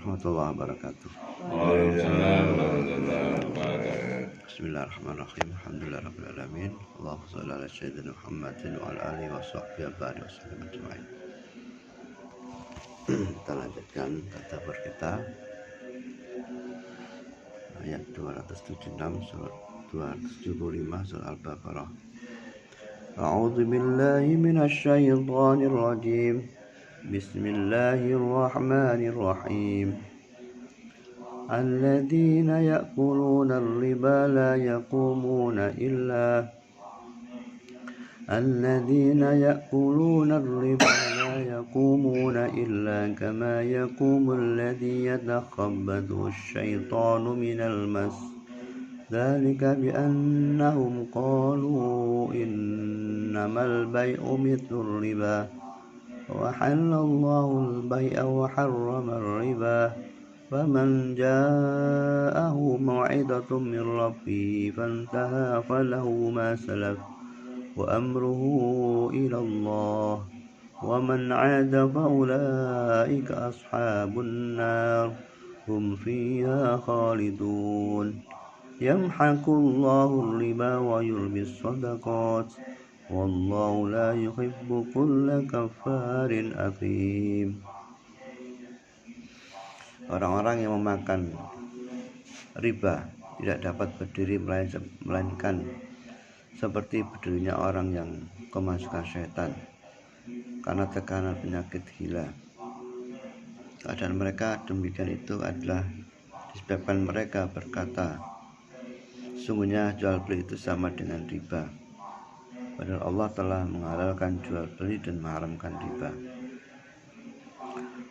warahmatullahi wabarakatuh. Waalaikumsalam warahmatullahi wabarakatuh. Bismillahirrahmanirrahim. Alhamdulillahirabbil alamin. Allahumma shalli ala sayyidina Muhammadin wa ala alihi washabbihi wasallam ajmain. Kita lanjutkan tadabbur kita ayat 276 surat 275 surat Al-Baqarah. A'udzu billahi minasy syaithanir rajim. Bismillahirrahmanirrahim. Alladzina ya'kuluna ar-riba la yaqumuna illa kama yaqumu alladhi yatakhabbathu asy-syaitanu minal mas. Dzalika bi annahum qalu innamal bai'u mithlur riba wa halallahu al-bai'a wa harrama ar-riba. Faman ja'ahu maw'idatun min rabbih fantaha falahu ma salaf wa amruhu ila Allah wa man 'ada fa ulaika ashabun nar hum fiha khalidun. Yamhaqullahu ar-riba wa yurbis shadaqat wallahu la yuhibbu kulla kaffarin athim. Orang-orang yang memakan riba tidak dapat berdiri melainkan seperti berdirinya orang yang kemasukan syaitan karena tekanan penyakit gila. Keadaan mereka demikian itu adalah disebabkan mereka berkata, sungguhnya jual beli itu sama dengan riba. Padahal Allah telah menghalalkan jual beli dan mengharamkan riba.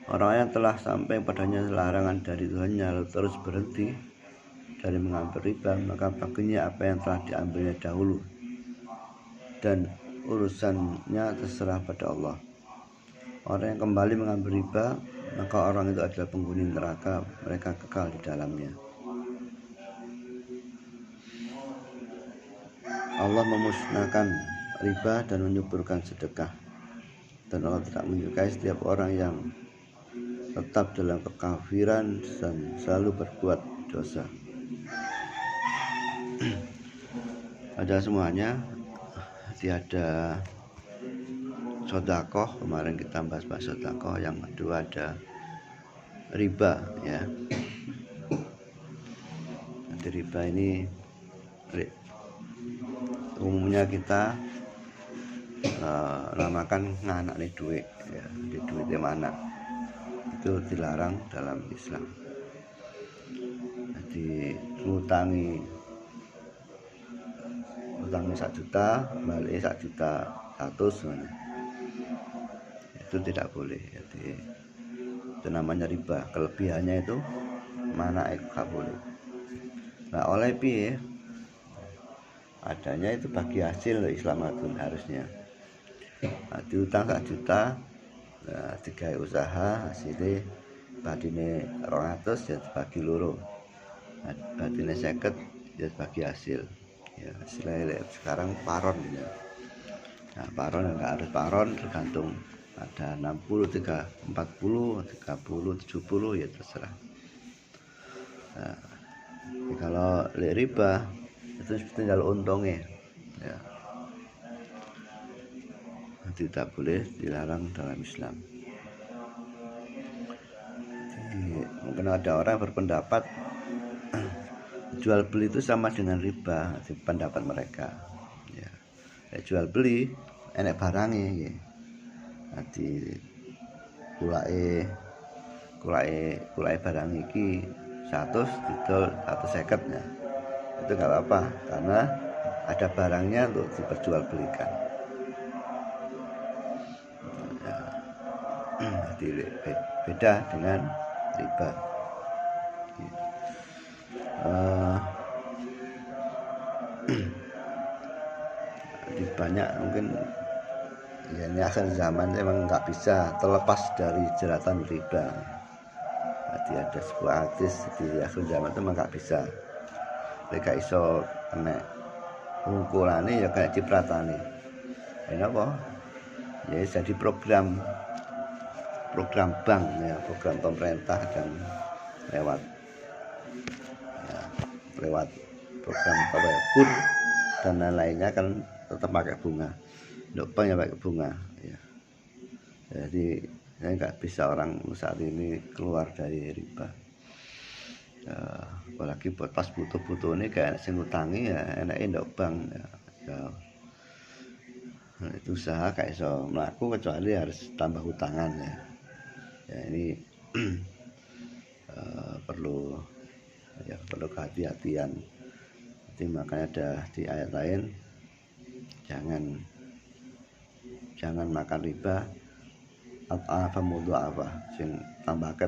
Orang yang telah sampai padanya larangan dari Tuhannya lalu terus berhenti dari mengambil riba, maka baginya apa yang telah diambilnya dahulu dan urusannya terserah pada Allah. Orang yang kembali mengambil riba, maka orang itu adalah penghuni neraka, mereka kekal di dalamnya. Allah memusnahkan riba dan menyuburkan sedekah, dan Allah tidak menyukai setiap orang yang tetap dalam kekafiran dan selalu berbuat dosa. Ada semuanya, tiada sedekah. Kemarin kita bahas sedekah. Yang kedua ada riba, ya. Jadi riba ini umumnya kita namakan nganak nih duit, ya, di duitnya mana. Itu dilarang dalam Islam. Jadi ngutangi 1 juta, balik 1.100.000, itu tidak boleh. Jadi itu namanya riba. Kelebihannya itu mana gak boleh. Nah, oleh piye? Adanya itu bagi hasil Islam itu harusnya. Nah, diutang 1 juta, nah, 3 usaha hasilnya badine 200 ya dibagi loro, nah, badine 50 ya dibagi hasil, ya istilahnya sekarang paron ya. Nah, paron enggak harus paron, tergantung ada 60, 40, 30, 70 ya terserah. Nah, kalau riba itu tinggal untungnya, ya. Tidak boleh, dilarang dalam Islam. Jadi, mungkin ada orang berpendapat jual beli itu sama dengan riba, di pendapat mereka. Ya, jual beli enek barangnya, ya. Nanti kulai barang iki 100 didol 150, ya. Itu nggak apa-apa karena ada barangnya untuk diperjualbelikan. Jadi beda dengan riba. Di banyak mungkin ya, ini akhir zaman memang nggak bisa terlepas dari jeratan riba. Jadi ada sebuah artis di akhir zaman itu memang nggak bisa. Mereka iso kena pukulannya ya kayak cipratane. Kenapa? Ya jadi program program bank ya, program pemerintah dan lewat program apa ya, kur dan lain-lainnya kan tetap pakai bunga. Untuk bank ya pakai bunga ya. Jadi saya nggak bisa orang saat ini keluar dari riba ya, apalagi buat pas butuh-butuh ini kayak sing utangi ya enaknya ndok bank ya. Nah, itu usaha kayak so melaku kecuali harus tambah hutangan ya ini perlu kehati-hatian. Jadi makanya ada di ayat lain jangan makan riba apa mudu apa sing tambah ke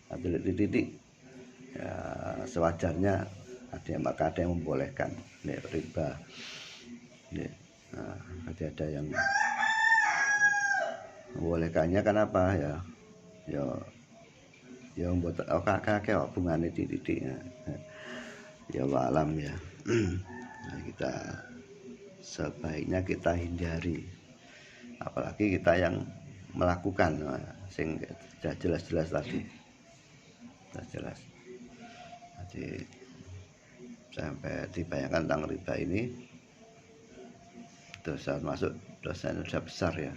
ada titik ya, sewajarnya ada yang membolehkan nih riba nih. Nah, ada yang membolehkannya kenapa ya buat kakek hubungannya titik ya alam ya. Nah, kita sebaiknya kita hindari, apalagi kita yang melakukan sing sudah jelas-jelas tadi jelas. Jadi sampai dibayangkan tentang riba ini dosa besar ya.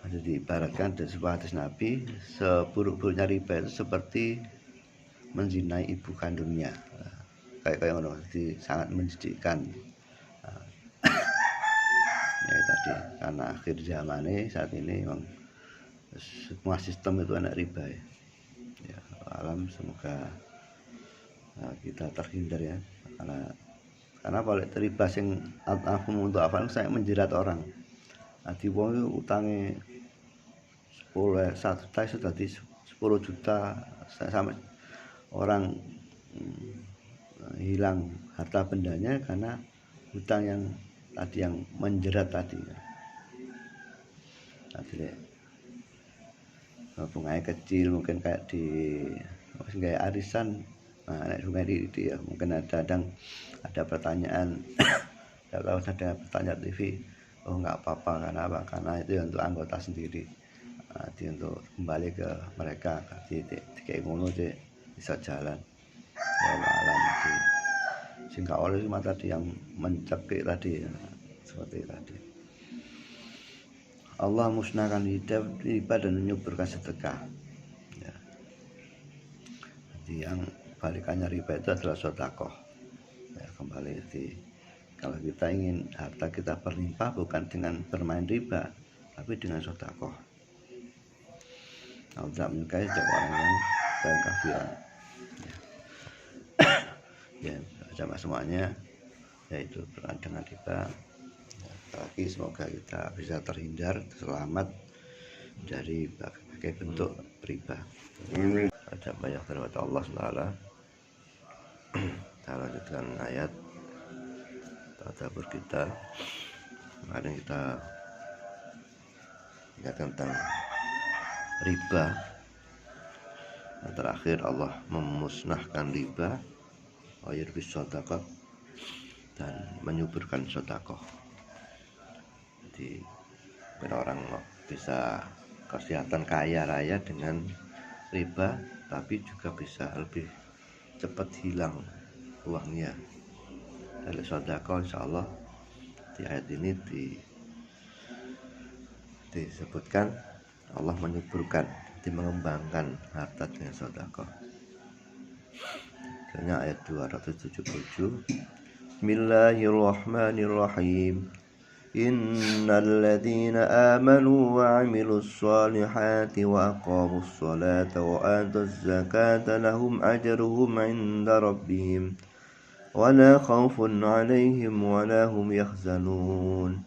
Jadi diibaratkan dari sebuah hadis Nabi, seburuk-buruknya riba itu seperti menzinai ibu kandungnya. Kayak ngono, jadi sangat menjijikkan. Ya tadi karena akhir zaman saat ini memang semua sistem itu anak riba ya. Alam semoga kita terhindar ya, karena kalau riba sing aku untuk apa saya menjerat orang. Adi wong utange 1 juta sudah di 10 juta sampai orang hilang harta bendanya karena hutang yang tadi yang menjerat tadi. Tadi bunganya kecil mungkin kayak di kayak arisan. Nah, nek sungai di ya mungkin ada pertanyaan kalau ada pertanyaan TV, oh nggak apa-apa karena itu untuk anggota sendiri. Jadi untuk kembali ke mereka kayak ngono bisa jalan ya alam di sehingga oleh cuma tadi yang mencekik tadi seperti tadi. Allah musnahkan riba dan menyuburkan sedekah ya. Jadi yang balikannya riba itu adalah sedekah ya, kembali. Jadi kalau kita ingin harta kita berlimpah bukan dengan bermain riba tapi dengan sedekah. Allah tidak menyukai orang yang berkafiran ya. Sama semuanya yaitu dengan riba ya, lagi semoga kita bisa terhindar selamat dari berbagai bentuk riba. Ada banyak terhadap Allah Subhanahu. Kita lanjutkan ayat tadabbur kita. Kemarin kita lihat tentang riba. Yang terakhir Allah memusnahkan riba, wayurbis shadaqah, dan menyuburkan sedekah. Jadi orang bisa kesehatan kaya raya dengan riba, tapi juga bisa lebih cepat hilang uangnya. Dari sedekah insyaallah di ayat ini disebutkan Allah menyuburkan, mengembangkan harta dengan sedekah. Misalnya ayat 277, Bismillahirrahmanirrahim. Innalladzina amanu wa 'amilus solihati wa aqamus sholata wa atuz zakata lahum ajruhum 'inda rabbihim wa la khaufun 'alaihim wa la hum yahzanun.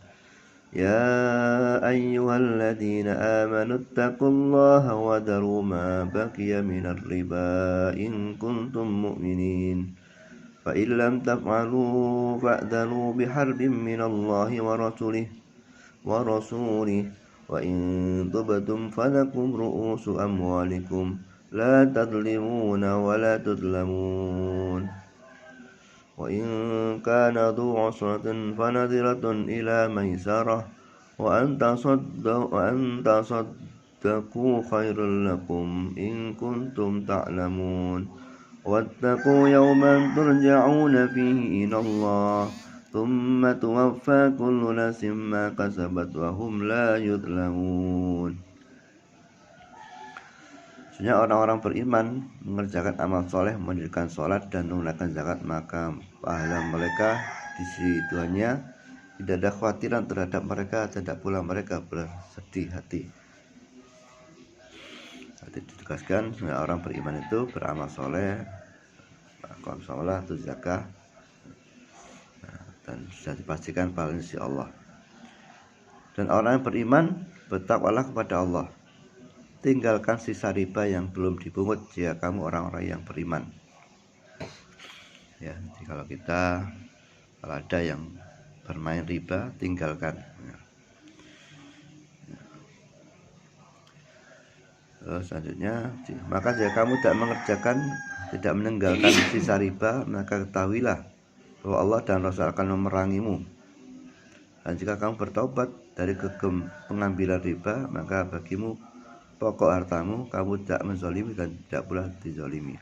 Ya ayyuhalladzina amanu ittaqullaha wa daru ma baqiya minar riba in kuntum mu'minin. Fa in lam taf'alu fa'dhanu biharbin minallahi wa rasulih wa in tubtum falakum ru'usu amwalikum la tadlimuna wa la tudlamun. Wa in kana dhu 'usratin fanadhiratun ila maisarah وأن تصدقوا خير لكم إن كنتم تعلمون واتقوا يوما ترجعون فيه إلى الله ثم توفى كل نفس ما كسبت وهم لا يظلمون. Sebenarnya orang-orang beriman mengerjakan amal soleh, mendirikan sholat dan menunaikan zakat, maka pahala mereka di sisi Tuhannya tidak ada khawatiran terhadap mereka, tidak pula mereka bersedih hati. Jadi ditegaskan sebenarnya orang beriman itu beramal soleh, melakukan sholat, zakat, dan sudah dipastikan pahalanya si Allah. Dan orang yang beriman bertakwalah kepada Allah. Tinggalkan sisa riba yang belum dipungut jika kamu orang-orang yang beriman. Ya, jadi kalau ada yang bermain riba, tinggalkan. Ya. Selanjutnya, maka jika kamu tidak meninggalkan sisa riba, maka ketahuilah bahwa Allah dan Rasul akan memerangimu. Dan jika kamu bertobat dari gegem pengambilan riba, maka bagimu pokok hartamu, kamu tidak menzalimi dan tidak pula dizalimi.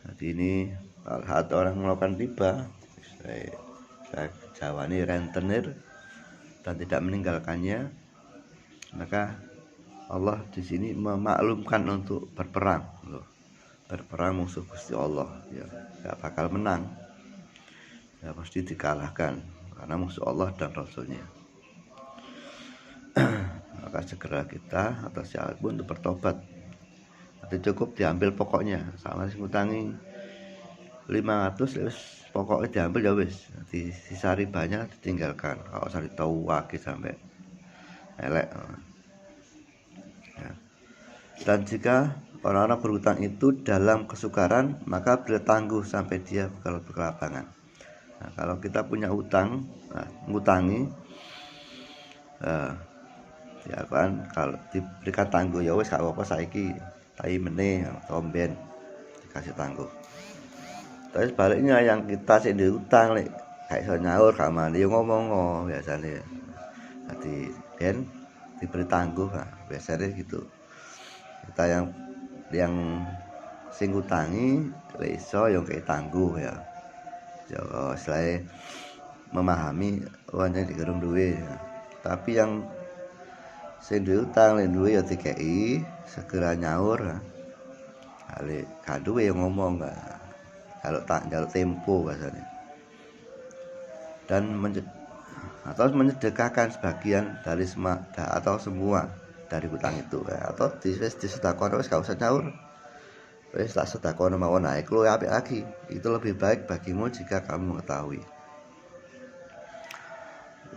Jadi ini saat orang melakukan riba, Jawa ini rentenir dan tidak meninggalkannya, maka Allah di sini memaklumkan untuk berperang, berperang musuh Gusti Allah, ya nggak bakal menang, ya pasti dikalahkan karena musuh Allah dan Rasulnya. Maka segera kita atau siapapun untuk bertobat. Nanti cukup diambil pokoknya, sama sing ngutangi 500 wis pokoknya diambil ya wis. Nanti sisa ribanya ditinggalkan. Kalau usah ditahu lagi sampai elek. Ya. Dan jika orang-orang berhutang itu dalam kesukaran, maka beliau tangguh sampai dia berkelapangan. Nah, kalau kita punya utang, ngutangi, ya kan kalau diberikan tangguh ya wis gak apa-apa saiki tai meneh tomben dikasih tangguh. Terus baliknya yang kita sih diutang lek gak iso nyaur gak mani ngomong biasanya. Jadi ben diberi tangguh biasanya gitu. Kita yang sing utangi lek iso yang kayak tangguh ya. Ya selain memahami uangnya digerung duwe. Tapi yang sing diutang len duwe ya dikei segera nyaur. Kali kaduwe yang ngomong kalau tak jaluk tempo bahasanya. Dan menyedekahkan sebagian dari semua dari hutang itu atau disedekahkan wis gak usah nyaur. Wis tak sedekahkan mawon naik lu apik lagi. Itu lebih baik bagimu jika kamu mengetahui.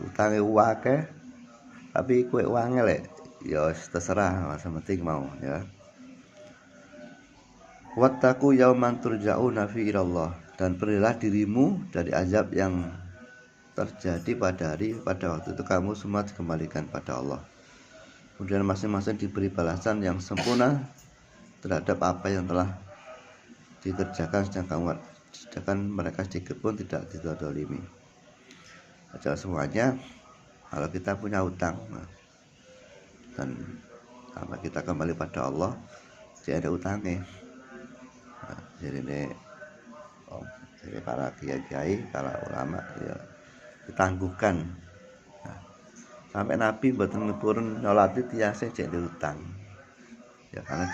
Utange akeh tapi kue uangnya lek ya terserah masa penting mau ya. Wattaqu yauman turja'una fi ilallah, dan berilah dirimu dari azab yang terjadi pada waktu itu kamu semua dikembalikan pada Allah. Kemudian masing-masing diberi balasan yang sempurna terhadap apa yang telah dikerjakan, sedangkan mereka sedikit pun tidak dizalimi. Aja semuanya kalau kita punya utang dan karena kita kembali pada Allah, jadi ada utangnya. Nah, jadi para kiai, para ulama ya ditangguhkan. Nah, sampai Nabi mboten ngepurun nyolati tiyang sing jek utang. Ya karena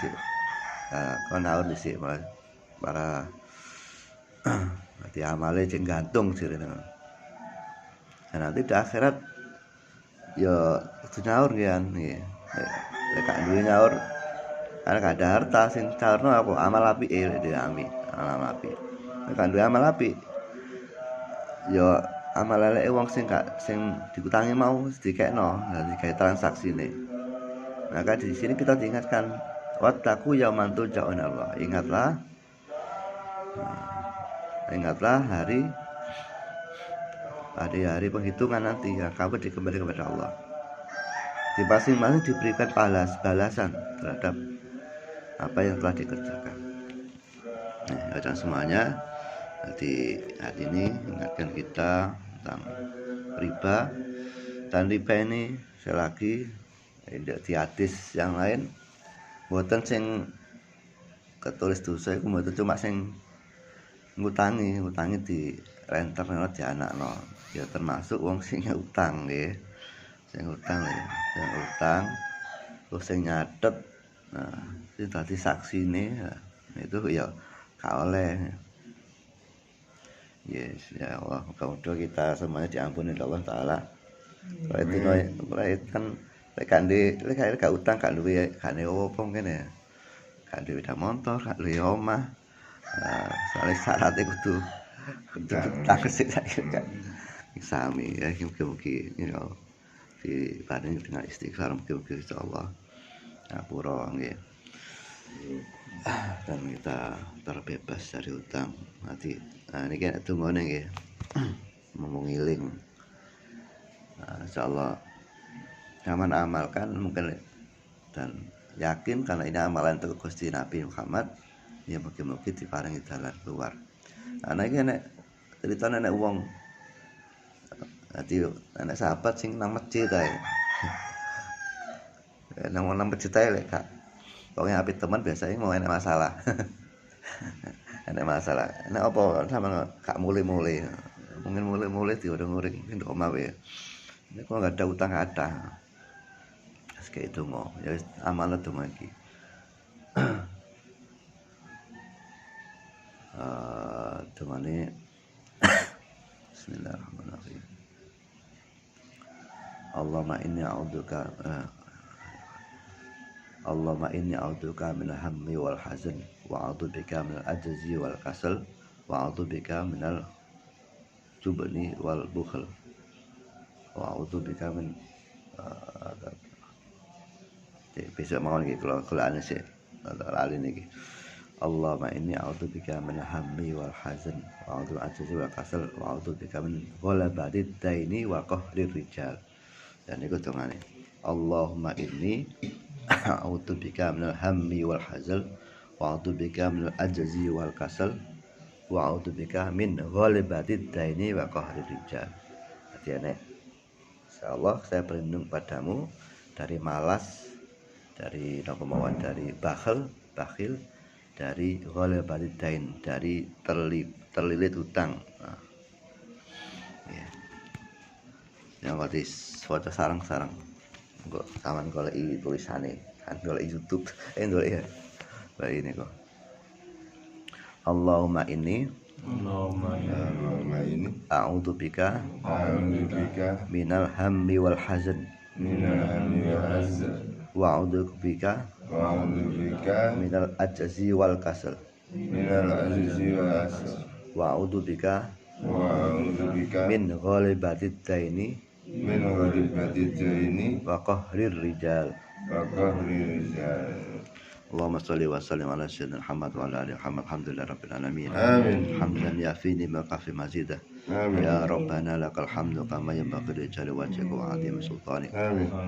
konaun dhisik para amale jeng gantung sirene. Dan nanti di akhirat ya kudu nyaur kan nggih. Lek gak duwe nyaur karena gak ada harta sing carno apa amal apike diambil amal apik. Lek gak duwe amal apik ya amal eleke wong sing dikutangi mau dikekno dadi gawe transaksine. Maka di sini kita diingatkan wattaqu yauman turja'una Allah. Ingatlah hari penghitungan nanti ya, kamu dikembali kepada Allah. Di masing-masing diberikan balasan terhadap apa yang telah dikerjakan. Nah, dan semuanya jadi hari ini ingatkan kita tentang riba. Dan riba ini sekali lagi di hadis yang lain mboten sing ketulis dosa iku mboten cuma sing ngutangi di renterno di anakno. Ya termasuk wong sing utang nggih. Sing utang terus sing nyatet. Nah, itu tadi saksine itu ya gak oleh. Yes, ya Allah, mudah-mudahan kita semuanya diampuni oleh Allah Ta'ala. Kalau itu kan lek gak utang gak duwe opo kene. Gak duwe sepeda motor, gak duwe omah. Soalnya syaratnya kudu utang sik kan. Sami ya mugi-mugi ya dibarengi dengan istighfar mugi-mugi insyaallah ngapura nggih. Dan kita terbebas dari utang. Nanti ini kan tunggu nggih. Mengiling. Insyaallah zaman amalkan mungkin dan yakin karena ini amalan untuk Gusti Nabi Muhammad ya mugi-mugi diparingi dalan keluar. Ana iki nek critane nek wong dadi anak sahabat sing nang masjid ae. Nang masjid ae lek gak pokoknya apik teman biasanya mau enak masalah. Enak masalah. Nek apa sama gak mulai-mulai. Mungkin mulai-mulai diurung-uring ndok omah wae. Nek kok gak ada utang ada. Kayak itu mau ya amanat tuh lagi. Temani Bismillahirrahmanirrahim. Allahumma inni a'udzuka minal hammi wal hazan wa a'udzubika minal ajzi wal kasal wa a'udzubika minal jubni wal bukhl wa a'udzubika min besok mau lagi kalau ane sih lali niki. Allahumma inni a'udzubika minal hammi wal hazan wa a'udzubika ajzi wal kasal wa a'udzubika min ghalabati daini wa qahrir rijal. Dan iku dongane. Allahumma inni a'udzubika minal hammi wal hazan wa a'udzubika minal ajzi wal kasal wa a'udzubika min ghalabati daini wa qahrir rijal. Artinya insyaallah saya berlindung padamu dari malas, dari kemauan, dari bakhil, dari ghalabati dain, dari terlilit utang. Nah, ya. Yang kok foto sarang-sarang. Kok sampean goleki tulisane, kan goleki YouTube, goleki ya. Goleki ini kok. Allahumma inni a'udzubika minal hammi wal hazan wa a'udzubika minal ajzi wal kasal wa a'udzubika min ghalibati daini wa qahrir rijal. Allahumma shalli wa sallim ala sayyidina Muhammad wa ala alihi Muhammad. Alhamdulillah rabbil alamin. Amin. Hamdan yafini ma kafi mazidah. Ya Rabbana lakal hamdu kama yanbaghi li jalali wajhika wa 'azimi sultanik.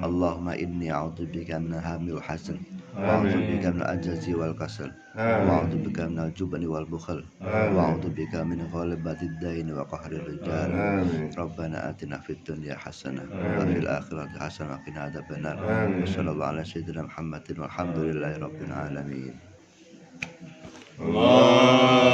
Allahumma inni a'udzubika min hammi wal hazan wa a'udzubika min al-ajzi wal kasal wa a'udzubika min al-jubni wal bukhl wa a'udzubika min ghalabati ad-dain wa qahri rijal. Rabbana atina fid dunya hasanah wa fil akhirati hasanah wa qina adzabannar. Wassallallahu ala sayyidina Muhammadin walhamdulillahi rabbil alamin. Allahumma